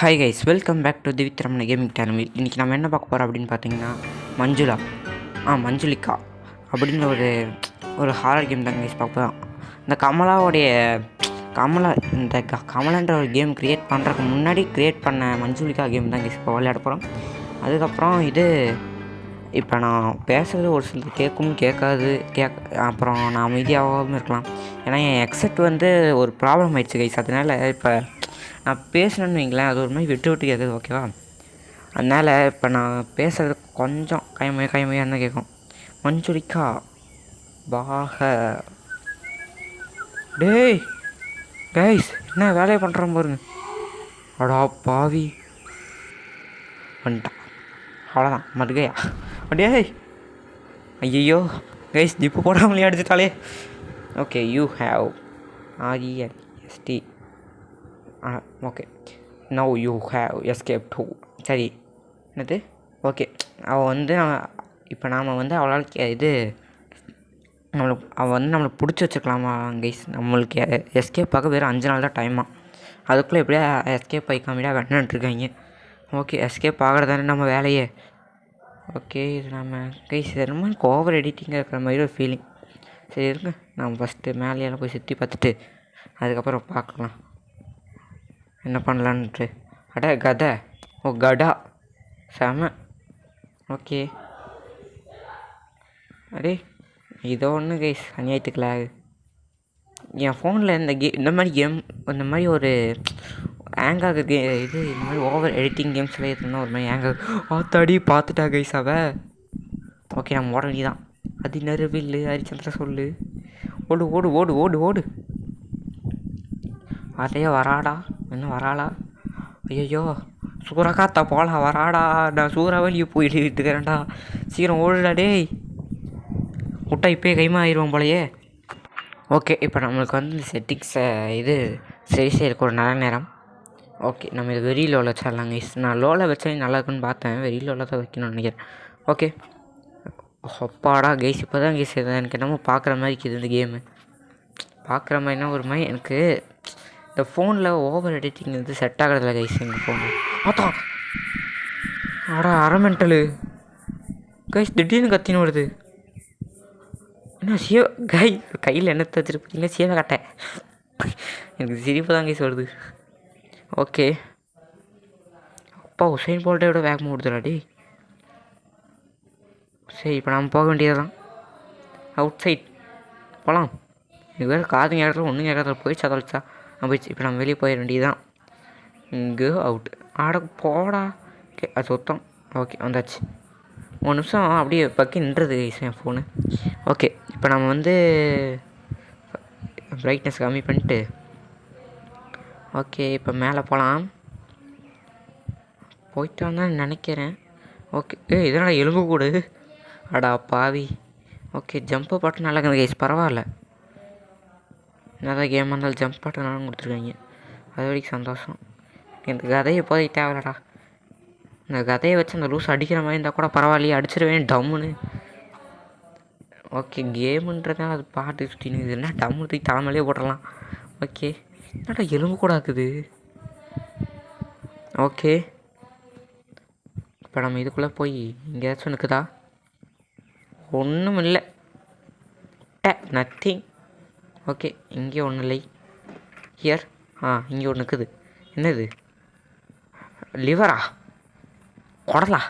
Hi guys, welcome back to திவித்ரமண gaming channel. இன்றைக்கி நம்ம என்ன பார்க்க போகிறோம் அப்படின்னு பார்த்தீங்கன்னா மஞ்சுளிகா அப்படின்னு ஒரு ஹாரர் கேம் தான் கைஸ் பார்க்க போகிறோம். இந்த கமலான்ற ஒரு கேம் க்ரியேட் பண்ணுறதுக்கு முன்னாடி க்ரியேட் பண்ண மஞ்சுளிகா கேம் தான் கைஸ் இப்போ விளையாட போகிறோம். அதுக்கப்புறம் இப்போ நான் பேசுகிறது ஒரு சிலது கேட்காது அப்புறம் நான் அமைதியாகவும் இருக்கலாம். ஏன்னா என் ஹெட்செட் ஒரு ப்ராப்ளம் ஆயிடுச்சு கைஸ். அதனால் இப்போ நான் பேசணுன்னு வைங்களேன், அது ஒரு மாதிரி விட்டு கேட்குது, ஓகேவா? அதனால் இப்போ நான் பேசுகிறது கொஞ்சம் கைமையாக தான் கேட்கும். மஞ்சுளிகா பாக டேய் கைஸ், என்ன வேலையை பண்ணுறோம் பாருங்க. அடா பாவி வந்துட்டான், அவ்வளோதான் மறுகையா. டேய் ஐயோ கைஸ், ஜிப்பு போடாமலே அடிச்சிட்டாலே. Okay, you have RELST. Okay, now you have escape two. சரி, என்னது? ஓகே, அவள் இப்போ நாம் அவளால் அவள் நம்மளுக்கு பிடிச்சி வச்சுருக்கலாமா கைஸ்? நம்மளுக்கு எஸ்கேப் ஆக வெறும் 5 நாள் தான் டைமா. அதுக்குள்ளே எப்படியா எஸ்கேப் ஆகிக்காமடா வெண்ணன்ட்ருக்காங்க. ஓகே, எஸ்கேப் ஆகிறது தானே நம்ம வேலையே. ஓகே, இது நம்ம கைஸ் ரொம்ப ஓவர் எடிட்டிங்காக இருக்கிற மாதிரி ஒரு ஃபீலிங். சரி இருங்க, நம்ம ஃபஸ்ட்டு மேலேயெல்லாம் போய் சுற்றி பார்த்துட்டு அதுக்கப்புறம் பார்க்கலாம் என்ன பண்ணலான்ட்டு. கடா செம. ஓகே, அடே இதோ ஒன்று கைஸ், அநியாயத்துக்குல என் ஃபோனில் இந்த மாதிரி கேம் இந்த மாதிரி ஒரு ஹேங்காக இந்த மாதிரி ஓவர் எடிட்டிங் கேம்ஸ்லாம் இருக்குன்னா ஒரு மாதிரி ஹேங்காக ஆத்தாடி பார்த்துட்டா கைஸ் அவ. ஓகே, நம்ம ஓட வேண்டியதான். அது நறுவில் ஹரிச்சந்திர சொல்லு. ஓடு ஓடு ஓடு ஓடு ஓடு. அதையே வராடா, என்ன வராளா? ஐயோ, சூறக்காத்தா போகலாம், வராடா. நான் சூறாவளியை போயிட்டு இருக்கிறேன்டா, சீக்கிரம் ஓடுடா டேய். விட்டா இப்போயே கைமா ஆயிடுவோம் போலையே. ஓகே, இப்போ நம்மளுக்கு செட்டிங்ஸை சரி செய்யறதுக்கு ஒரு நல்ல நேரம். ஓகே, நம்ம இது வெறி லோவில் வச்சிடலாங்க. நான் லோவில் வச்சா நல்லா இருக்குன்னு பார்த்தேன், வெறி லோவில் தான் வைக்கணும்னு நினைக்கிறேன். ஓகே, அப்பாடா கைஸ், இப்போ தான் கைஸ் எனக்கு என்னமோ பார்க்குற மாதிரி இருக்குது இந்த கேமு. பார்க்குற மாதிரினா ஒரு மாதிரி எனக்கு இந்த ஃபோனில் ஓவர் எடிட்டிங் செட் ஆகிறதில்ல கைஸ். எங்கள் ஃபோனு பார்த்தா அரமெண்டலு கைஸ், திடீர்னு கத்தின்னு வருது. என்ன கையில் என்ன தச்சுருப்பீங்களா? சேவை கட்டேன். எனக்கு சிரிப்பு தான் கைஸ் வருது. ஓகே, அப்பா உசைன் போல்ட்டை விட வேகமாக ஓடுதுடாடி. சரி, இப்போ நம்ம போக வேண்டியது தான் அவுட் சைட் போகலாம். இது வேறு காது கேட்கறதுல ஒன்றும் கேட்கறதுல போய் சதளிச்சா போயிடுச்சு. இப்போ நம்ம வெளியே போயிட வேண்டியது தான். இங்கே அவுட். போடா. ஓகே, அது சுத்தம். ஓகே, வந்தாச்சு. 1 நிமிஷம் அப்படியே பக்கி நின்றது என் ஃபோனு. ஓகே, இப்போ நம்ம ப்ரைட்னஸ் கம்மி பண்ணிட்டு ஓகே இப்போ மேலே போகலாம். போயிட்டு வந்தான்னு நினைக்கிறேன். ஓகே, இதனால் எலும்பு கூடு. அடா பாவி. ஓகே, ஜம்ப்பு பாட்டு நல்லா இருக்குது கைஸ், பரவாயில்ல. என்னதான் கேமாக இருந்தாலும் ஜம்ப் பாட்டு நல்லா கொடுத்துருக்காங்க, அது வரைக்கும் சந்தோஷம். எனக்கு கதையை போதை தேவையில்லடா. இந்த கதையை வச்சு அந்த லூஸ் அடிக்கிற மாதிரி இருந்தால் கூட பரவாயில்லையே, அடிச்சிருவேன் டம்முன்னு. ஓகே, கேமுன்றதுனால அது பாட்டு சுற்றினு இது என்ன டம்மு தூக்கி தலைமையிலே போட்டுடலாம். ஓகே, என்னடா எலும்பு கூட ஆக்குது. ஓகே, இப்போ நம்ம இதுக்குள்ளே போய் எங்கேயாச்சும் நிற்குதா? ஒன்றும் இல்லை, நத்திங். ஓகே, இங்கே ஒன்றும் இல்லை. ஹியர் இங்கே ஒன்று இருக்குது. என்னது? லிவரா? குடலா?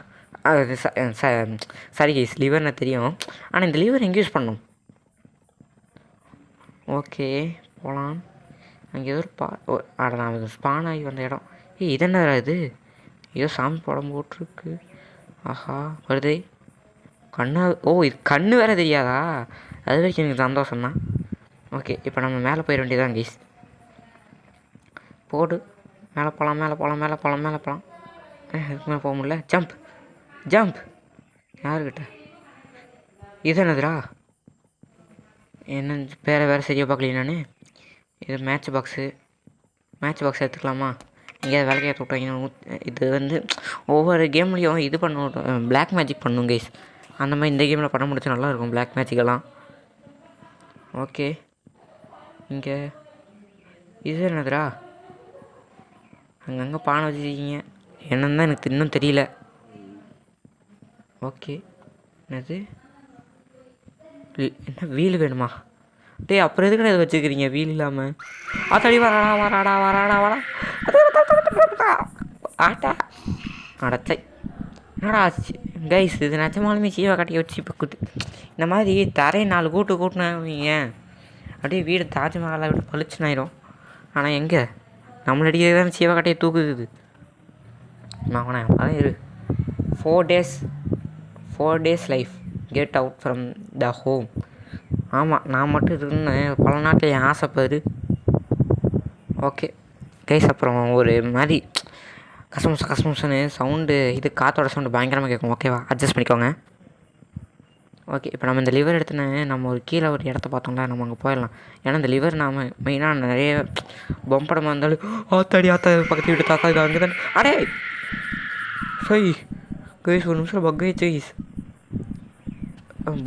சரி கைஸ், லிவர்னு தெரியும், ஆனால் இந்த லிவர் எங்கே யூஸ் பண்ணணும்? ஓகே, போகலாம். அங்கே ஏதோ ஒரு நான் ஸ்பான் ஆகி வந்த இடம். இது என்ன இது? ஏதோ சாமி படம் போட்டிருக்கு. ஆஹா, வருதே கண்ணா. இது கண்ணு வேறு தெரியாதா? அது வரைக்கும் எனக்கு சந்தோஷம்தான். ஓகே, இப்போ நம்ம மேலே போயிட வேண்டியதான் கைஸ். போடு, மேலே போகலாம் மேலே போகலாம் மேலே போகலாம் மேலே போகலாம். இதுக்கு மேலே போக முடியல. ஜம்ப் யாருக்கிட்ட? இது என்னதுடா? என்ன வேறு சரியாக பார்க்கலையே நான். இது மேட்ச் பாக்ஸு எடுத்துக்கலாமா? எங்கேயாவது வேலைக்கு ஏற்ற விட்டாங்க. இது ஒவ்வொரு கேம்லேயும் இது பண்ணணும், பிளாக் மேஜிக் பண்ணணும் கைஸ். அந்த மாதிரி இந்த கேமில் பண்ண முடிச்சா நல்லாயிருக்கும் பிளாக் மேஜிக்கெல்லாம். ஓகே, இங்கே இது என்னதுடா? அங்கங்கே பானை வச்சுருக்கீங்க, என்னன்னு தான் எனக்கு இன்னும் தெரியல. ஓகே, என்னது என்ன வீல் வேணுமா? டேய் அப்புறம் எதுக்கு இதை வச்சுக்கிறீங்க வீல் இல்லாமல்? ஆத்தாடி வராடா வராடா வராடா வாடா ஆட்டா அடச்சை. என்னடா ஆச்சு கைஸ்? இது நிஜமாலுமே சீவா கட்டி வச்சு இப்போ இந்த மாதிரி தரையை 4 கூட்டினாங்க அப்படியே வீடு தாஜ்மஹாலை விட பளிச்சுன்னு ஆயிரும். ஆனால் எங்கே நம்மளடியே தான் சீவா கட்டையை தூக்குது. நான் அதான் இரு 4 days life get out from the home. ஆமாம், நான் மட்டும் இருக்குன்னு பல நாட்டில் என் ஆசைப்பாரு. ஓகே கைஸ், அப்புறம் ஒரு மாதிரி கசமுசன்னு சவுண்டு, இது காற்றோட சவுண்டு பயங்கரமாக கேட்கும். ஓகேவா, அட்ஜஸ்ட் பண்ணிக்கோங்க. ஓகே, இப்போ நம்ம இந்த லிவர் எடுத்துன்னு நம்ம ஒரு கீழே ஒரு இடத்த பார்த்தோம்ல, நம்ம அங்கே போயிடலாம். ஏன்னா இந்த லிவர் நாம் மெயினாக நிறைய பொம்படமாக இருந்தாலும் ஆத்தாடி பக்கத்து வீட்டு தாத்தா இது அங்கே தான். அடே சரி கைஸ், ஒரு நிமிஷம் பக்காயிடுச்சு கைஸ்.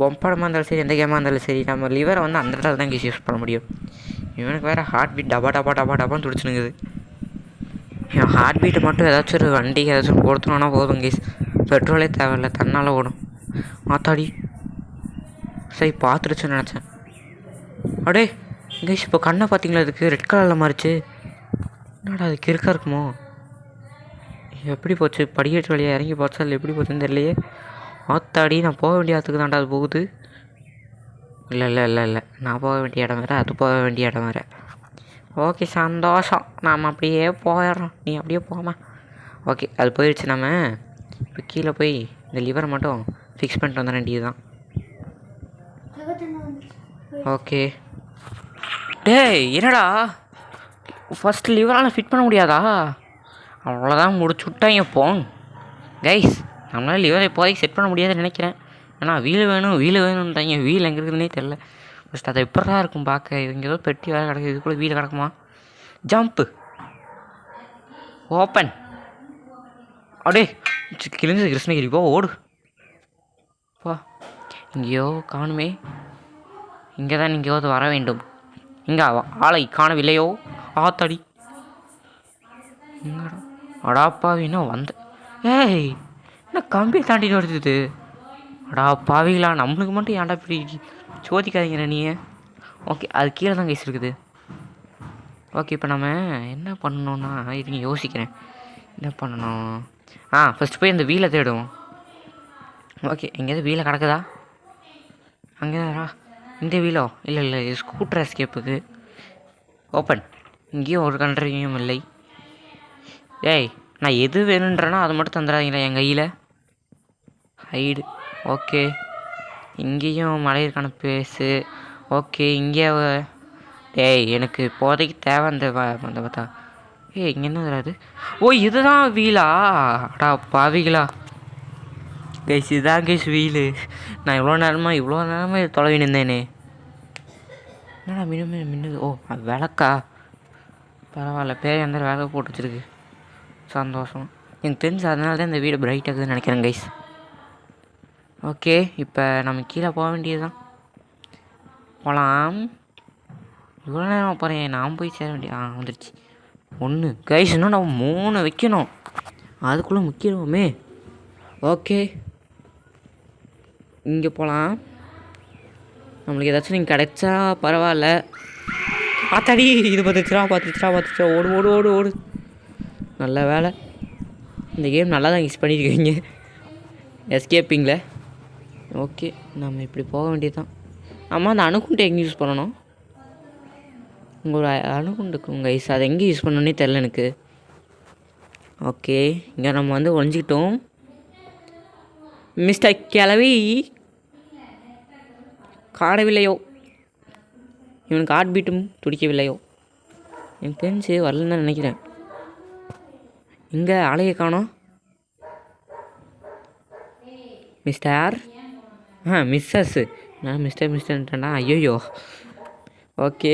பொம்படமாக இருந்தாலும் சரி, எந்த கேமாக இருந்தாலும் சரி, நம்ம லிவரை வந்து அந்த இடத்துல தான் கைஸ் யூஸ் பண்ண முடியும். இவனுக்கு வேறு ஹார்ட் பீட் டபான்னு துடிச்சுனுங்குது. என் ஹார்ட் பீட்டை மட்டும் ஏதாச்சும் ஒரு வண்டிக்கு ஏதாச்சும் கொடுத்தோன்னா போதும் கைஸ், பெட்ரோலே தேவையில்லை, தன்னால் ஓடும். ஆத்தாடி சரி பார்த்துருச்சுன்னு நினச்சேன். அடே கைஸ், இப்போ கண்ணை பார்த்தீங்களா? இதுக்கு ரெட் கலரில் மாறிச்சு. என்னடா அது கிறுக்கா இருக்குமோ? எப்படி போச்சு? படிக்கட்டு வழியாக இறங்கி போச்சா இல்லை எப்படி போச்சுன்னு தெரியலையே. ஆத்தாடி, நான் போக வேண்டிய இடத்துக்கு தான்டா அது போகுது. இல்லை நான் போக வேண்டிய இடம் வேறு, அது போக வேண்டிய இடம் வேறு. ஓகே சந்தோஷம், நாம் அப்படியே போயிடுறோம், நீ அப்படியே போமா. ஓகே அது போயிடுச்சு. நம்ம இப்போ கீழே போய் இந்த லிவரை மட்டும் ஃபிக்ஸ் பண்ணிட்டு வந்த வேண்டியது தான். ஓகே டேய் என்னடா ஃபஸ்ட்டு லிவரால் ஃபிட் பண்ண முடியாதா? அவ்வளோதான், முடிச்சு விட்டாங்க போங்க கைஸ். நம்மளால் லிவரை இப்போதைக்கு செட் பண்ண முடியாதுன்னு நினைக்கிறேன். ஆனால் வீல் வேணுன்றாங்க. வீல் எங்கே இருக்குதுன்னே தெரில. ஃபஸ்ட் அதை எப்படிதான் இருக்கும் பார்க்க. இங்கே ஏதோ பெட்டி வேறு கிடக்குது, இதுக்குள்ளே வீல் கிடக்குமா? Jump open. அடே கிழிஞ்சு கிருஷ்ணகிரி போ, ஓடு போ. இங்கேயோ காணுமே, இங்கே தான் எங்கேயாவது வர வேண்டும். இங்கே ஆளை காணவில்லையோ? ஆத்தாடி அடாப்பாவின்னா வந்த. ஏய் என்ன கம்பி தாண்டிட்டு வருது? அடாப்பாவிங்களா, நம்மளுக்கு மட்டும் ஏன்டா இப்படி சோதிக்காதீங்கண்ணா நீ. ஓகே அது கீழே தான் கைஸ் இருக்குது. ஓகே இப்போ நம்ம என்ன பண்ணணுன்னா, இது யோசிக்கிறேன் என்ன பண்ணணும். ஃபஸ்ட்டு போய் இந்த வீலை தேடுவோம். ஓகே எங்கேயாவது வீலை கிடக்குதா? அங்கே இந்த வீலோ? இல்லை இது ஸ்கூட்டர் எஸ்கேப்புக்கு. ஓப்பன். இங்கேயும் ஒரு கண்ட்ரியும் இல்லை. ஏய் நான் எது வேணுன்றேன்னா அது மட்டும் தந்துடாதீங்களா என் கையில். ஹைடு. ஓகே இங்கேயும் மலையிருக்கான பேஸு. ஓகே இங்கே டேய் எனக்கு இப்போதைக்கு தேவை அந்த பார்த்தா. இங்கே என்ன வராது? ஓ இதுதான் வீலா? அடா பாவிகளா கைஸ், இதுதான் கைஸ் வீலு. நான் இவ்வளோ நேரமாக தொலைவி நின்றேனே. என்னடா மின்னுது? ஓ அது விளக்கா? பரவாயில்ல, பேர் அந்த விளக்க போட்டு வச்சுருக்கு. சந்தோஷம். எனக்கு தெரிஞ்சு அதனால தான் இந்த வீடு பிரைட் ஆகுதுன்னு நினைக்கிறேன் கைஸ். ஓகே இப்போ நம்ம கீழே போக வேண்டியது தான். போகலாம். இவ்வளோ நேரம் போகிறேன், நான் போய் சேர வேண்டிய வந்துடுச்சு. 1 கைஸ், இன்னும் நம்ம 3 வைக்கணும், அதுக்குள்ளே முக்கியமே. ஓகே இங்கே போகலாம். நம்மளுக்கு ஏதாச்சும் நீங்கள் கிடைச்சா பரவாயில்ல. பார்த்தாடி இது பார்த்துச்சா ஓடு. நல்ல வேலை, இந்த கேம் நல்லா தான் யூஸ் பண்ணியிருக்கீங்க எஸ்கேப்பிங்கில். ஓகே நம்ம இப்படி போக வேண்டியது தான். ஆமாம் அந்த அணுகுண்டை எங்கே யூஸ் பண்ணணும்? இங்கே ஒரு அணுகுண்டுக்கு உங்கள் ஐஸ், அதை எங்கே யூஸ் பண்ணணுன்னே தெரில எனக்கு. ஓகே இங்கே நம்ம வந்து ஒழிஞ்சிக்கிட்டோம். மிஸ்டர் கிளவி காணவில்லையோ? இவனுக்கு ஹார்ட் பீட்டும் துடிக்கவில்லையோ? எனக்கு தெரிஞ்சு வரலன்னு தான் நினைக்கிறேன். இங்கே ஆளையை காணோம். மிஸ்டர் மிஸ்ஸஸ், நான் மிஸ்டர்ன்ட்டேன்டா. ஐயோ ஓகே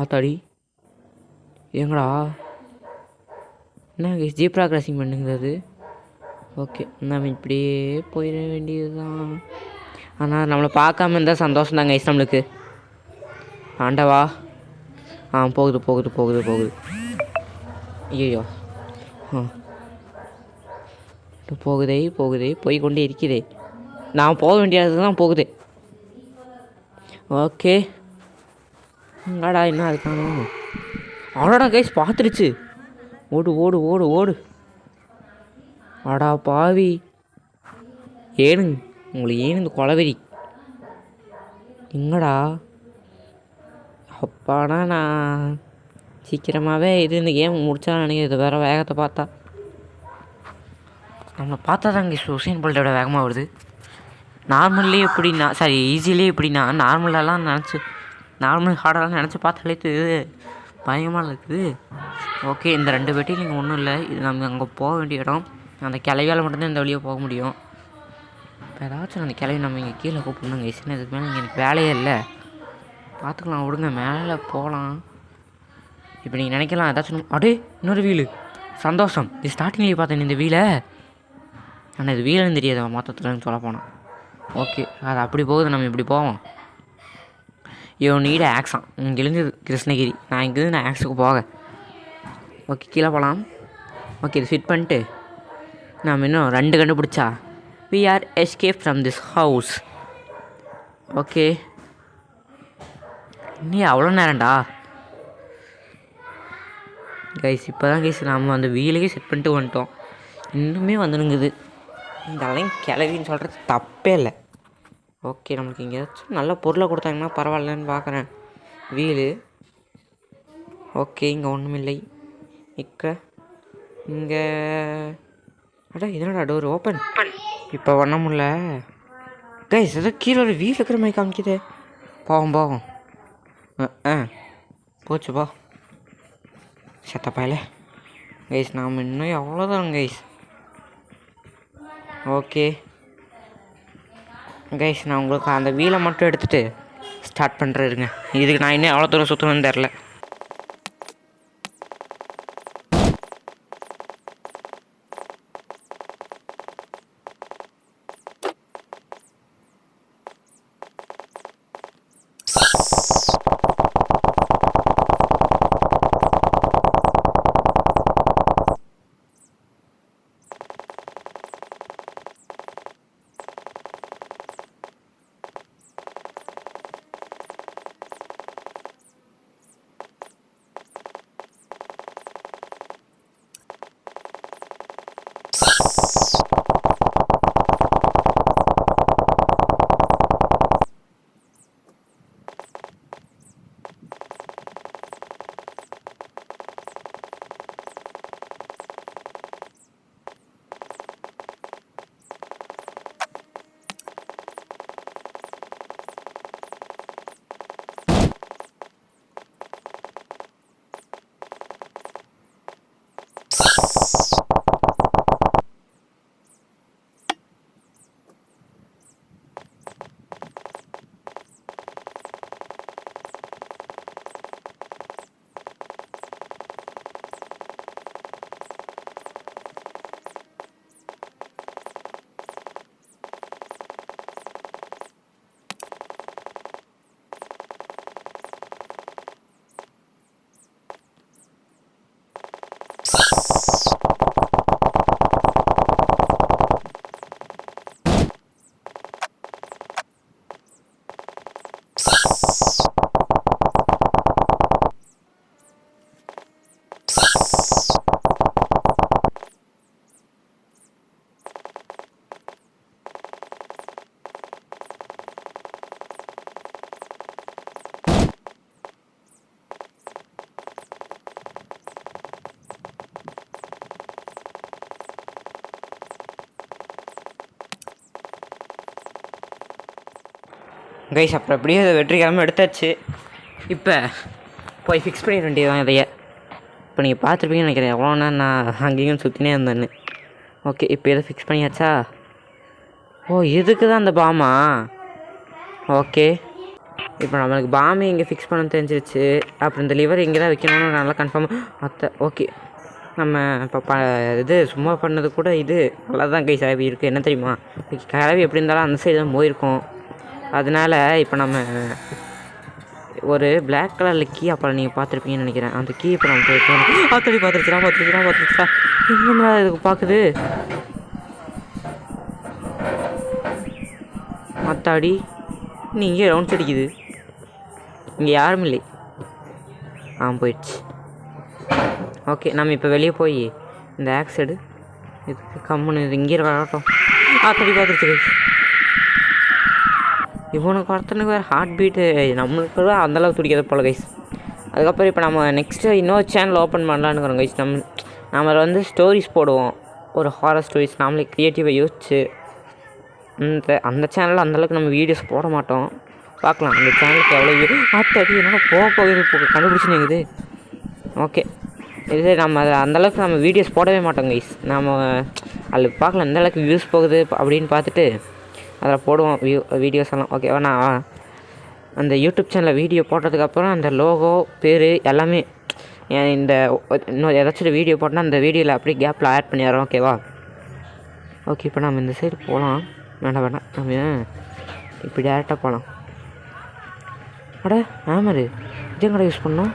ஆத்தாடி எங்கடா? என்ன ஜீப்ரா கிராசிங் பண்ணுங்கிறது? ஓகே நம்ம இப்படியே போயிட வேண்டியது தான். ஆனால் நம்மளை பார்க்காம இருந்தால் சந்தோஷம் தாங்க ஐஸ் நம்மளுக்கு. ஆண்டவா போகுது. ஐயோ போகுதே போகுதே போய் கொண்டே இருக்கிறதே. நான் போக வேண்டியது தான் போகுது. ஓகே எங்கடா என்ன அதுக்கானும். அவ்வளோடா கைஸ் பார்த்துருச்சு. ஓடு ஓடு ஓடு ஓடு. அடா பாவி ஏனுங்க உங்களுக்கு ஏன் இந்த கொலவெறி எங்கடா? அப்பானா நான் சீக்கிரமாகவே இந்த கேம் முடிச்சா நினைக்கிறேன். இது வேறு வேகத்தை பார்த்தா நம்மளை பார்த்தா தான் இங்கே உசேன் போல்ட்டோட வேகமாக வருது. நார்மல்லே எப்படின்னா சாரி ஈஸிலே எப்படின்னா நார்மலாலாம் நார்மல் ஹார்டெல்லாம் நினச்சி பார்த்தாலே பயங்கரமாக இருக்குது. ஓகே இந்த 2 பெட்டியில் இங்கே ஒன்றும் இல்லை. இது நம்ம அங்கே போக வேண்டிய இடம். அந்த கிளவியால் மட்டும்தான் இந்த வழியாக போக முடியும். இப்போ ஏதாச்சும் அந்த கிளவி நம்ம இங்கே கீழே கூப்பிடணும் கைஸ்னா. இதுக்கு மேலே இங்கே எனக்கு வேலையே இல்லை. பார்த்துக்கலாம் விடுங்க, மேலே போகலாம். இப்போ நீங்கள் நினைக்கலாம் ஏதாச்சும் அடே இன்னொரு வீலு சந்தோஷம். இது ஸ்டார்டிங்லேயே பார்த்தேன் இந்த வீலை. ஆனால் இது வீலுன்னு தெரியாது மொத்தத்தில் சொல்ல போனால். ஓகே அது அப்படி போகுது, நம்ம இப்படி போவோம். நீட ஆக்ஸான் இங்கேருந்து கிருஷ்ணகிரி. நான் இங்கேருந்து நான் ஆக்ஸுக்கு போக. ஓகே கீழே போகலாம். ஓகே இது ஃபிட் பண்ணிட்டு நாம் இன்னும் 2 கண்டுபிடிச்சா we are escape from this house. Okay இன்னும் அவ்வளோ நேரம்டா கைஸ். இப்போ தான் கைஸ் நம்ம அந்த வீலையே செட் பண்ணிட்டு வந்துட்டோம். இன்னுமே வந்துடுங்குது. இதெல்லாம் கிளவின்னு சொல்கிறது தப்பே இல்லை. ஓகே நம்மளுக்கு இங்கே ஏதாச்சும் நல்ல பொருளை கொடுத்தாங்கன்னா பரவாயில்லன்னு பார்க்குறேன். வீலு ஓகே இங்கே ஒன்றும் இல்லை. இங்கே அடா இதனடா டோர் ஓப்பன். இப்போ பண்ண முடியல கைஸ். ஏதோ கீழே ஒரு வீல் இருக்கிற மாதிரி காமிக்குது. போவோம் போச்சு போ செத்தப்பாயில கைஸ். நாம் இன்னும் எவ்வளோதான் கைஸ். ஓகே கைஸ் நான் உங்களுக்கு அந்த வீலை மட்டும் எடுத்துகிட்டு ஸ்டார்ட் பண்ணுறேருங்க. இதுக்கு நான் இன்னும் எவ்வளோ தூரம் சுற்றணும்னு தெரில. கைஸ் அப்புறம் அப்படியே அதை வெற்றிகரமாக எடுத்தாச்சு. இப்போ போய் ஃபிக்ஸ் பண்ணிட வேண்டியதான் இதைய. இப்போ நீங்கள் பார்த்துருப்பீங்கன்னு நினைக்கிறேன் எவ்வளோனா நான் அங்கேயும் சுற்றினே இருந்தேன்னு. ஓகே இப்போ எதை ஃபிக்ஸ் பண்ணியாச்சா? ஓ இதுக்கு தான் அந்த பாமா. ஓகே இப்போ நம்மளுக்கு பாம்பு இங்கே ஃபிக்ஸ் பண்ண தெரிஞ்சிருச்சு. அப்புறம் இந்த லிவர் இங்கே தான் வைக்கணும்னு நல்லா கன்ஃபார்ம் ஓகே. நம்ம இப்போ இது சும்மா பண்ணது கூட இது நல்லா தான் கைஸ் ஆகி இருக்குது. என்ன தெரியுமா, கிளவி எப்படி இருந்தாலும் அந்த சைடு தான் போயிருக்கோம். அதனால் இப்போ நம்ம ஒரு பிளாக் கலரில் கீ அப்புறம் நீங்கள் பார்த்துருப்பீங்கன்னு நினைக்கிறேன். அந்த கீ இப்போ நம்ம போய் ஆத்தடி பார்த்துருச்சுடா. என்னடா இதுக்கு பார்க்குது மத்தாடி. இங்கே ரவுண்ட்ஸ் அடிக்குது. இங்கே யாரும் இல்லை. போயிடுச்சு. ஓகே நம்ம இப்போ வெளியே போய் இந்த ஆக்சைடு இதுக்கு கம்முன்னு இது இங்கே இருக்கட்டும். ஆத்தடி பார்த்துருச்சு கைஸ். இவனுக்கு ஒருத்தனுக்கு வேறு ஹார்ட் பீட்டு நம்மளுக்கு அந்தளவுக்கு துடிக்காத போல கைஸ். அதுக்கப்புறம் இப்போ நம்ம நெக்ஸ்ட்டு இன்னொரு சேனல் ஓப்பன் பண்ணலான்னு கைஸ். நம்ம வந்து ஸ்டோரிஸ் போடுவோம், ஒரு ஹாரர் ஸ்டோரிஸ் நாமளே க்ரியேட்டிவாக யோசிச்சு. அந்த சேனலில் அந்தளவுக்கு நம்ம வீடியோஸ் போட மாட்டோம். பார்க்கலாம் அந்த சேனலுக்கு எவ்வளோ ஆத்தடி என்னோட போகுது கண்டுபிடிச்சினுங்குது. ஓகே இது நம்ம அதை அந்தளவுக்கு நம்ம வீடியோஸ் போடவே மாட்டோம் கைஸ். நம்ம அதில் பார்க்கலாம் எந்தளவுக்கு வியூஸ் போகுது அப்படின்னு பார்த்துட்டு அதில் போடுவோம் வீடியோஸ் எல்லாம். ஓகேவா? நான் அந்த யூடியூப் சேனலில் வீடியோ போட்டதுக்கப்புறம் அந்த லோகோ பேர் எல்லாமே இந்த இன்னும் ஏதாச்சும் வீடியோ போட்டோன்னா அந்த வீடியோவில் அப்படியே கேப்பில் ஆட் பண்ணிடுறோம். ஓகேவா? ஓகே இப்போ நம்ம இந்த சைடு போகலாம். வேண்டாம் நம்ம இப்படி டேரெக்டாக போகலாம். ஹேமரு இதே கடை யூஸ் பண்ணோம்.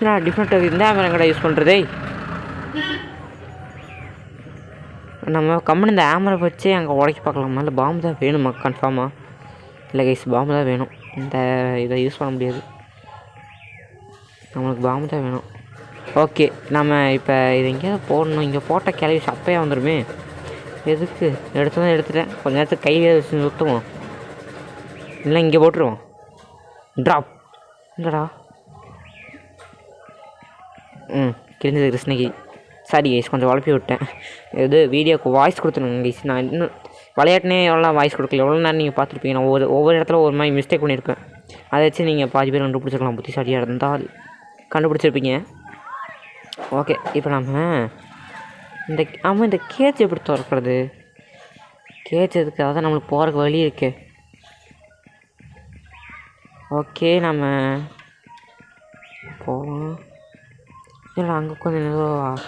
நான் டிஃப்ரெண்ட்டாக இந்த ஹேமர் கடை யூஸ் பண்ணுறதே. நம்ம கம்மன் இந்த ஹேமரை வச்சு அங்கே உடைக்க பார்க்கலாமா? இல்லை பாம்பு தான் வேணுமா கன்ஃபார்மாக? இல்லை கைஸ் பாம்பு தான் வேணும். இந்த இதை யூஸ் பண்ண முடியாது, நம்மளுக்கு பாம்பு தான் வேணும். ஓகே நம்ம இப்போ இது எங்கேயாவது போடணும். இங்கே போட்ட கிளவி சப்பையாக வந்துடுமே. எதுக்கு எடுத்துட்டேன். கொஞ்ச நேரத்துக்கு கையில் வச்சு சுற்றுவோம், இல்லை இங்கே போட்டுருவோம். ட்ராப் இல்லைடா. கிழிஞ்சது கிருஷ்ணகிரி. சாரி கைஸ் கொஞ்சம் வளப்பி விட்டேன். இது வீடியோக்கு வாய்ஸ் கொடுத்துருங்க கைஸ். நான் இன்னும் விளையாட்டுனே எவ்வளோ வாய்ஸ் கொடுக்கல. எவ்வளோ நேரம் நீங்கள் பார்த்துருப்பீங்க. நான் ஒவ்வொரு இடத்துல ஒரு மாதிரி மிஸ்டேக் பண்ணியிருப்பேன். அதை வச்சு நீங்கள் பாதி பேர் கண்டுபிடிச்சிருக்கலாம். புத்திசாலியாக இருந்தால் கண்டுபிடிச்சிருப்பீங்க. ஓகே இப்போ நம்ம இந்த கேஜ் எப்படி திறக்கிறது? கேஜ் எதுக்கு? அதான் நம்மளுக்கு போகிறக்கு வழி இருக்கு. ஓகே நம்ம போகலாம். இல்லை அங்கே கொஞ்சம்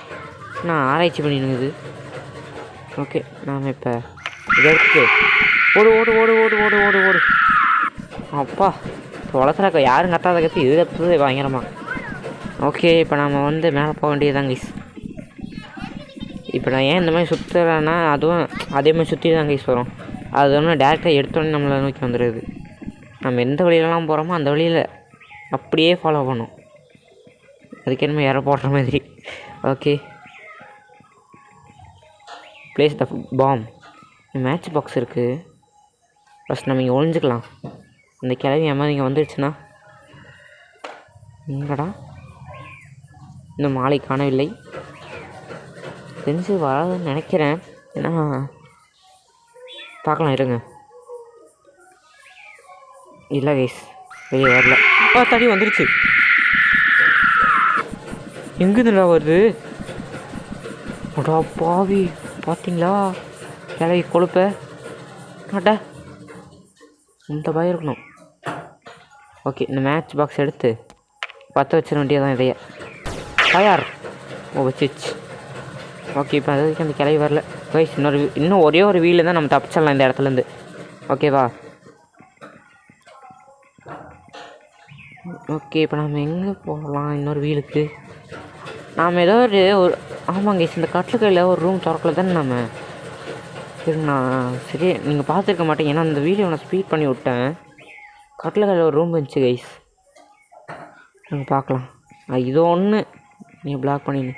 நான் ஆராய்ச்சி பண்ணிடுங்குது. ஓகே நாம் இப்போ இதை எடுத்துட்டு ஓடு. அப்பா வளர்த்துறாக்கா யாரும் கத்தாத கற்று இது கற்றுறது பயங்கரமாக. ஓகே இப்போ நம்ம வந்து மேலே போக வேண்டியதுதான் கைஸ். இப்போ நான் ஏன் இந்த மாதிரி சுற்றுறேன்னா அதுவும் அதே மாதிரி சுற்றி தான் கைஸ் வரும். அது ஒன்றும் டேரெக்டாக எடுத்தோடனே நம்மளை நோக்கி வந்துடுது. நம்ம எந்த வழியிலலாம் போகிறோமோ அந்த வழியில் அப்படியே ஃபாலோ பண்ணும். அதுக்கு என்ன இற போடுற மாதிரி. ஓகே பிளேஸ் த பாம். மேட்ச் பாக்ஸ் இருக்குது. ஃபஸ்ட் நம்ம இங்கே ஒழிஞ்சிக்கலாம். இந்த கிளவி ஏமாதிரி இங்கே வந்துடுச்சுன்னா எங்கடா இந்த மாலை காணவில்லை. தெரிஞ்சு வராதுன்னு நினைக்கிறேன். ஏன்னா பார்க்கலாம் இருங்க. இல்லை கைஸ் வெளியே வரல. தடி வந்துருச்சு. எங்கேருந்துடா வருது? அடா பாவி பார்த்தீங்களா கிளவி கொழுப்ப அட்டா இந்த பயம் இருக்கணும். ஓகே இந்த மேட்ச் பாக்ஸ் எடுத்து பற்ற வச்சிட வேண்டியதான் இதைய. தயார் வச்சிச்சு. ஓகே இப்போ அது வரைக்கும் அந்த கிளவி வரல கைஸ். இன்னும் ஒரே ஒரு வீலில் தான் நம்ம தப்பிச்சிடலாம் இந்த இடத்துலேருந்து. ஓகேவா? ஓகே இப்போ நம்ம எங்கே போகலாம்? இன்னொரு வீலுக்கு நாம் ஏதோ ஒரு ஆமாங்க இந்த கட்டிலுக்கையில் ஒரு ரூம் திறக்கல தானே நம்ம. சரிங்கண்ணா சரி நீங்கள் பார்த்துருக்க மாட்டீங்க. ஏன்னா அந்த வீடியோ நான் ஸ்பீட் பண்ணி விட்டேன். கட்டிலுக்கையில் ஒரு ரூம் இருந்துச்சு கைஸ். நீங்கள் பார்க்கலாம். இது ஒன்று நீங்கள் பிளாக் பண்ணிடு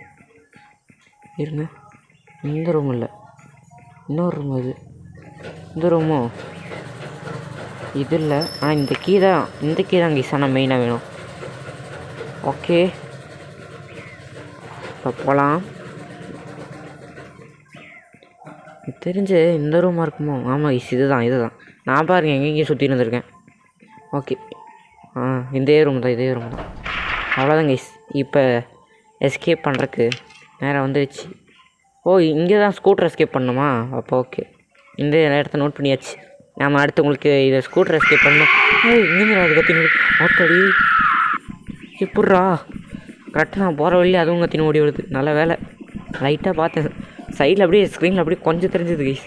இருங்க. இந்த ரூம் இல்லை, இன்னொரு ரூம். அது இந்த ரூமோ இது இல்லை. ஆனால் இந்த கீ தான் கைஸ் ஆனால் மெயினாக வேணும். ஓகே இப்போ போகலாம். தெரிஞ்சு இந்த ரூமாக இருக்குமோ? ஆமாம் கைஸ் இதுதான். நான் பாருங்க எங்கேயும் சுற்றி இருந்திருக்கேன். ஓகே இதே ரூம் தான். அவ்வளோதான் கைஸ். இப்போ எஸ்கேப் பண்ணுறக்கு நேரம் வந்துடுச்சு. இங்கே தான் ஸ்கூட்டர் எஸ்கேப் பண்ணணுமா? அப்போ ஓகே இந்த இடத்த நோட் பண்ணியாச்சு. நாம் அடுத்து உங்களுக்கு இதை ஸ்கூட்டர் எஸ்கேப் பண்ணணும். இங்கேருந்து அது கத்தினு ஓட்டடி எப்பட்றா கரெக்டாக நான் போகிற வழியில் அதுவும் கத்தினு ஓடி விடுது. நல்ல வேலை லைட்டாக பார்த்தேன் சைடில் அப்படியே ஸ்க்ரீனில் அப்படியே கொஞ்சம் தெரிஞ்சது கைஸ்.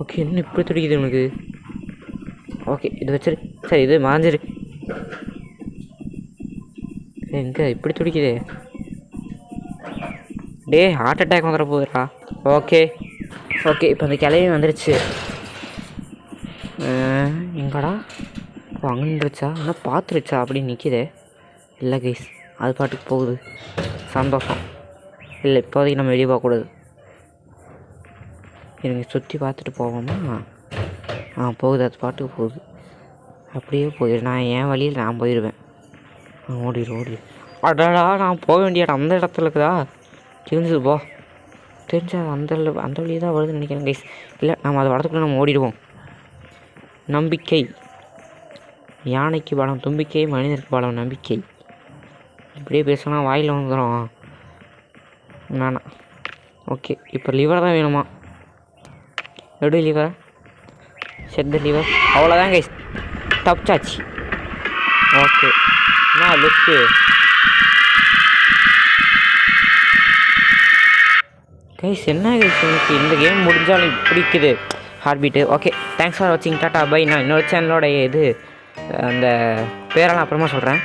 ஓகே என்ன இப்படி துடிக்குது உனக்கு? ஓகே இது வச்சிரு. சரி இது மறைஞ்சிரு. எங்கே இப்படி துடிக்குது? டே ஹார்ட் அட்டாக் வந்துட போகுதுடா. ஓகே ஓகே, இப்போ அந்த கிளவி வந்துருச்சு. எங்கடா அங்கன்றுச்சா என்ன பார்த்துருச்சா அப்படின்னு நிற்கிதே. இல்லை கைஸ், அது பாட்டுக்கு போகுது. சந்தோஷம். இல்லை இப்போதைக்கு நம்ம வெளியே போகக்கூடாது. எனக்கு சுற்றி பார்த்துட்டு போவோமா? போகுது, அது பாட்டுக்கு போகுது. அப்படியே போயிடு. நான் என் வழியில் நான் போயிடுவேன். ஓடிடு. அடடா, நான் போக வேண்டிய இடம் அந்த இடத்துல இருக்குதா? தெரிஞ்சது போ. தெரிஞ்சா அந்த வழியே தான் வருதுன்னு நினைக்கிறேன் கைஸ். இல்லை, நம்ம அதை வரதுக்குள்ளே நம்ம ஓடிடுவோம். நம்பிக்கை. யானைக்கு பலம் தும்பிக்கை, மனிதருக்கு பலம் நம்பிக்கை. இப்படியே பேசினா வாயில் வந்துடும். வேணாம். ஓகே, இப்போ லிவர் தான் வேணுமா? எப்படி லிவர்? செட் த லிவர். அவ்வளோதான் கைஸ், தப்பிச்சாச்சு. ஓகே, என்ன லுக்கு. கைஸ் என்ன கைஸ், எனக்கு இந்த கேம் முடிஞ்சாலும் பிடிக்குது heart beat. Okay, thanks for வாட்சிங். Tata bye. நான் இன்னொரு சேனலோடைய அந்த பேரெல்லாம் அப்புறமா சொல்கிறேன்.